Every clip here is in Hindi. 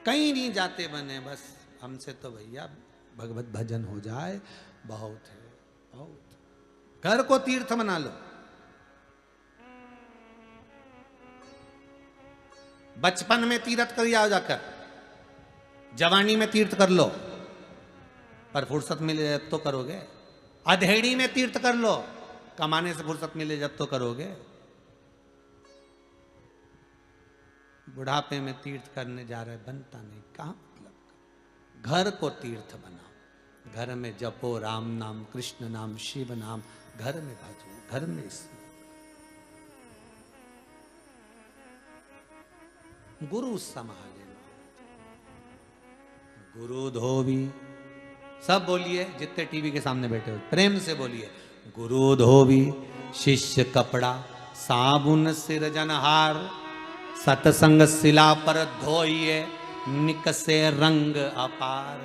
कहीं नहीं जाते बने, बस हमसे तो भैया भगवत भजन हो जाए बहुत है, बहुत। घर को तीर्थ बना लो। बचपन में तीर्थ कर आओ जाकर, जवानी में तीर्थ कर लो, पर फुर्सत मिले जब तो करोगे। अधेड़ी में तीर्थ कर लो, कमाने से फुर्सत मिले जब तो करोगे। बुढ़ापे में तीर्थ करने जा रहे, बनता नहीं, कहां मतलब। घर को तीर्थ बनाओ, घर में जपो राम नाम, कृष्ण नाम, शिव नाम, घर में भजो, घर में स्मरण। गुरु संभाले, गुरु धोबी। सब बोलिए, जितने टीवी के सामने बैठे हो प्रेम से बोलिए, गुरु धोबी शिष्य कपड़ा, साबुन सिर जनहार, सतसंग शिला पर धोइए, निकसे रंग अपार।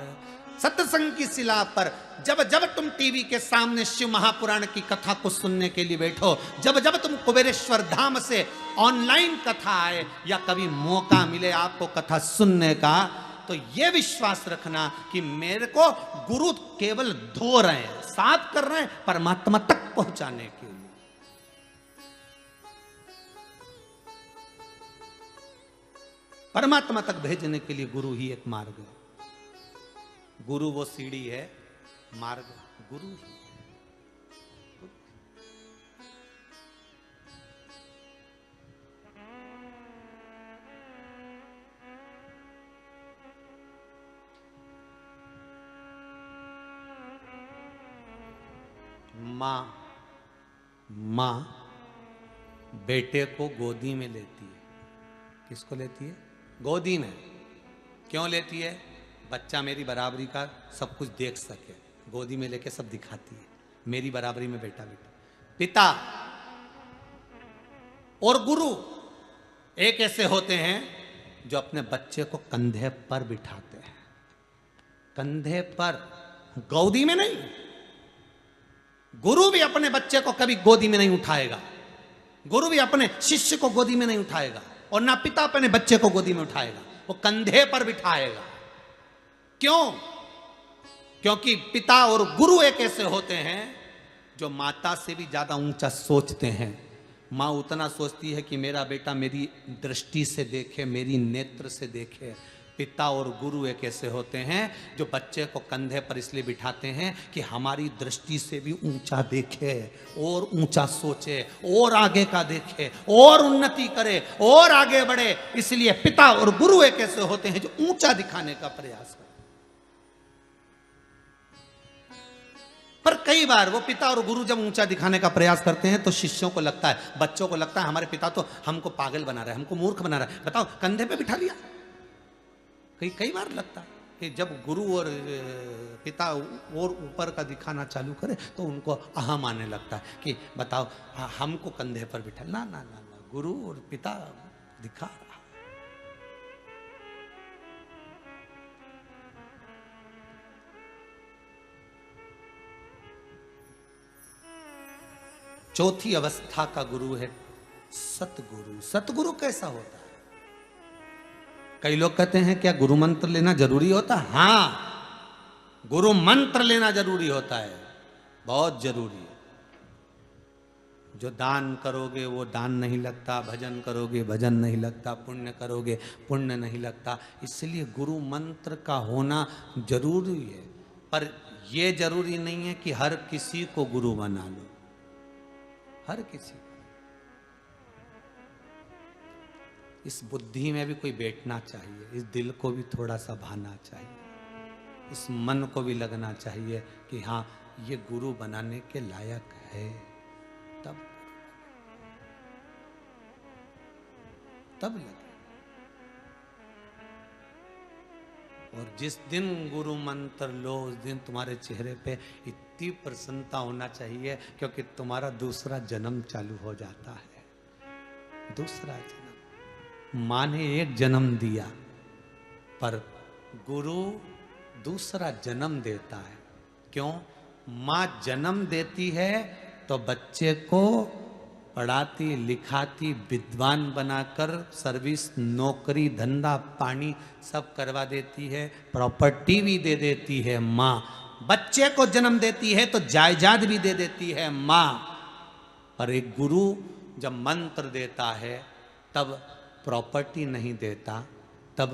सत्संग की शिला पर जब जब तुम टीवी के सामने शिव महापुराण की कथा को सुनने के लिए बैठो, जब जब तुम कुबेरेश्वर धाम से ऑनलाइन कथा आए या कभी मौका मिले आपको कथा सुनने का, तो यह विश्वास रखना कि मेरे को गुरु केवल धो रहे हैं, साफ कर रहे हैं परमात्मा तक पहुंचाने के लिए। परमात्मा तक भेजने के लिए गुरु ही एक मार्ग है। गुरु वो सीढ़ी है, मार्ग गुरु ही है। मां बेटे को गोदी में लेती है। किसको लेती है? गोदी में। क्यों लेती है? बच्चा मेरी बराबरी का सब कुछ देख सके, गोदी में लेके सब दिखाती है, मेरी बराबरी में बेटा बेटा। पिता और गुरु एक ऐसे होते हैं जो अपने बच्चे को कंधे पर बिठाते हैं, कंधे पर, गोदी में नहीं। गुरु भी अपने बच्चे को कभी गोदी में नहीं उठाएगा, गुरु भी अपने शिष्य को गोदी में नहीं उठाएगा, और ना पिता अपने बच्चे को गोदी में उठाएगा, वो कंधे पर बिठाएगा। क्यों? क्योंकि पिता और गुरु एक ऐसे होते हैं जो माता से भी ज्यादा ऊंचा सोचते हैं। मां उतना सोचती है कि मेरा बेटा मेरी दृष्टि से देखे, मेरी नेत्र से देखे। पिता और गुरु एक ऐसे होते हैं जो बच्चे को कंधे पर इसलिए बिठाते हैं कि हमारी दृष्टि से भी ऊंचा देखे और ऊंचा सोचे और आगे का देखे और उन्नति करे और आगे बढ़े। इसलिए पिता और गुरु एक ऐसे होते हैं जो ऊंचा दिखाने का प्रयास करते। पर कई बार वो पिता और गुरु जब ऊंचा दिखाने का प्रयास करते हैं तो शिष्यों को लगता है, बच्चों को लगता है हमारे पिता तो हमको पागल बना रहा है, हमको मूर्ख बना रहा है। बताओ, कंधे पे बिठा लिया। कई बार लगता है कि जब गुरु और पिता और ऊपर का दिखाना चालू करे तो उनको अहम आने लगता है कि बताओ हमको कंधे पर बिठा। ना ना ना ना, गुरु और पिता दिखा रहा। चौथी अवस्था का गुरु है सतगुरु। सतगुरु कैसा होता है? कई लोग कहते हैं क्या गुरु मंत्र लेना जरूरी होता है? हाँ, गुरु मंत्र लेना जरूरी होता है, बहुत जरूरी है। जो दान करोगे वो दान नहीं लगता, भजन करोगे भजन नहीं लगता, पुण्य करोगे पुण्य नहीं लगता। इसलिए गुरु मंत्र का होना जरूरी है, पर यह जरूरी नहीं है कि हर किसी को गुरु बना लो, हर किसी को। इस बुद्धि में भी कोई बैठना चाहिए, इस दिल को भी थोड़ा सा भाना चाहिए, इस मन को भी लगना चाहिए कि हाँ ये गुरु बनाने के लायक है। तब लगे। और जिस दिन गुरु मंत्र लो उस दिन तुम्हारे चेहरे पे इतनी प्रसन्नता होना चाहिए क्योंकि तुम्हारा दूसरा जन्म चालू हो जाता है। दूसरा जन्म। माँ ने एक जन्म दिया, पर गुरु दूसरा जन्म देता है। क्यों? माँ जन्म देती है तो बच्चे को पढ़ाती लिखाती विद्वान बनाकर सर्विस नौकरी धंधा पानी सब करवा देती है, प्रॉपर्टी भी दे देती है माँ। बच्चे को जन्म देती है तो जायदाद भी दे देती है माँ। और एक गुरु जब मंत्र देता है तब प्रॉपर्टी नहीं देता, तब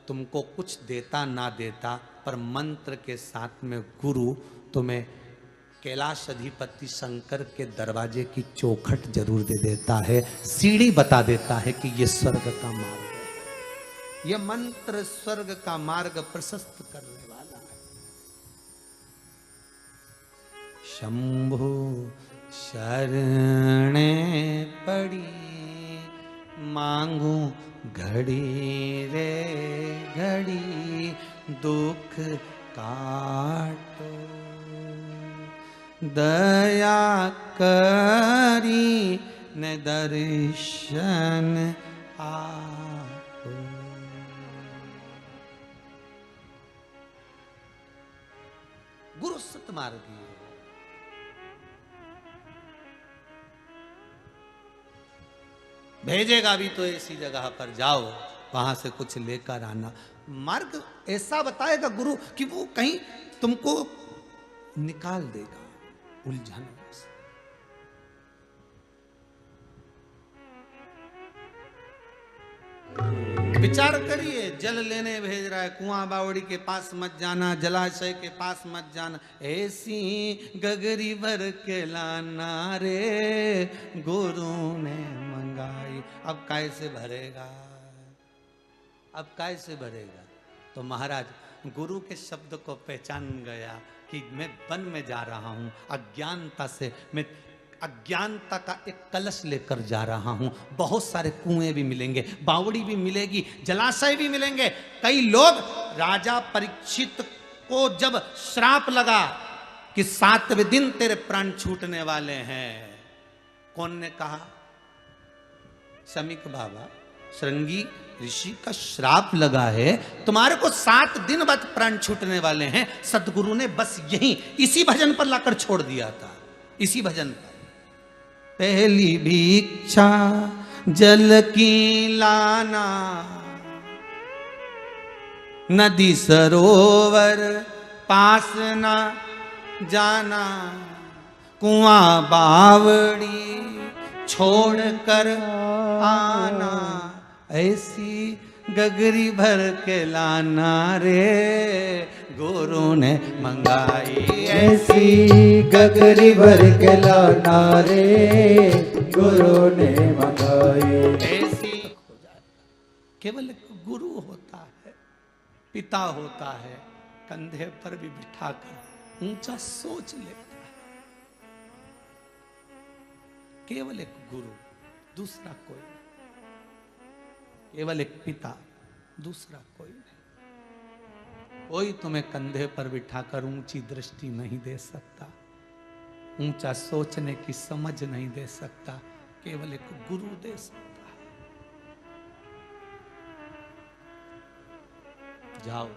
तुमको कुछ देता ना देता, पर मंत्र के साथ में गुरु तुम्हें कैलाश अधिपति शंकर के दरवाजे की चौखट जरूर दे देता है, सीढ़ी बता देता है कि ये स्वर्ग का मार्ग है। यह मंत्र स्वर्ग का मार्ग प्रशस्त करने वाला है। शंभु शरणे पड़ी मांगू घड़ी रे घड़ी दुख काटो, दया करी न दर्शन आपो। गुरु सतमार्गी है। भेजेगा भी तो ऐसी जगह पर जाओ, वहां से कुछ लेकर आना। मार्ग ऐसा बताएगा गुरु कि वो कहीं तुमको निकाल देगा उलझनों से। विचार करिए, जल लेने भेज रहा है, कुआं बावड़ी के पास मत जाना, जलाशय के पास मत जाना, ऐसी गगरी भर के लाना रे गुरु ने मंगाई। अब कैसे भरेगा, अब कैसे भरेगा? तो महाराज गुरु के शब्द को पहचान गया कि मैं वन में जा रहा हूं, अज्ञानता से मैं अज्ञानता का एक कलश लेकर जा रहा हूं। बहुत सारे कुएं भी मिलेंगे, बावड़ी भी मिलेगी, जलाशय भी मिलेंगे। कई लोग, राजा परीक्षित को जब श्राप लगा कि 7वें दिन तेरे प्राण छूटने वाले हैं, कौन ने कहा? शमीक बाबा, श्रृंगी ऋषि का श्राप लगा है, तुम्हारे को 7 दिन बाद प्राण छूटने वाले हैं। सदगुरु ने बस यही इसी भजन पर लाकर छोड़ दिया था, इसी भजन पर। पहली भिक्षा जल की लाना, नदी सरोवर पास ना जाना, कुआं बावड़ी छोड़ कर आना, ऐसी गगरी भर के लाना रे गुरु ने मंगाई। ऐसी गगरी भर के लाना रे गुरु ने मंगाई। ऐसी केवल एक गुरु होता है, पिता होता है, कंधे पर भी बिठाकर ऊंचा सोच लेता है। केवल एक गुरु, दूसरा कोई नहीं। केवल एक पिता, दूसरा कोई नहीं। कोई तुम्हें कंधे पर बिठाकर ऊंची दृष्टि नहीं दे सकता, ऊंचा सोचने की समझ नहीं दे सकता। केवल एक गुरु दे सकता है। जाओ।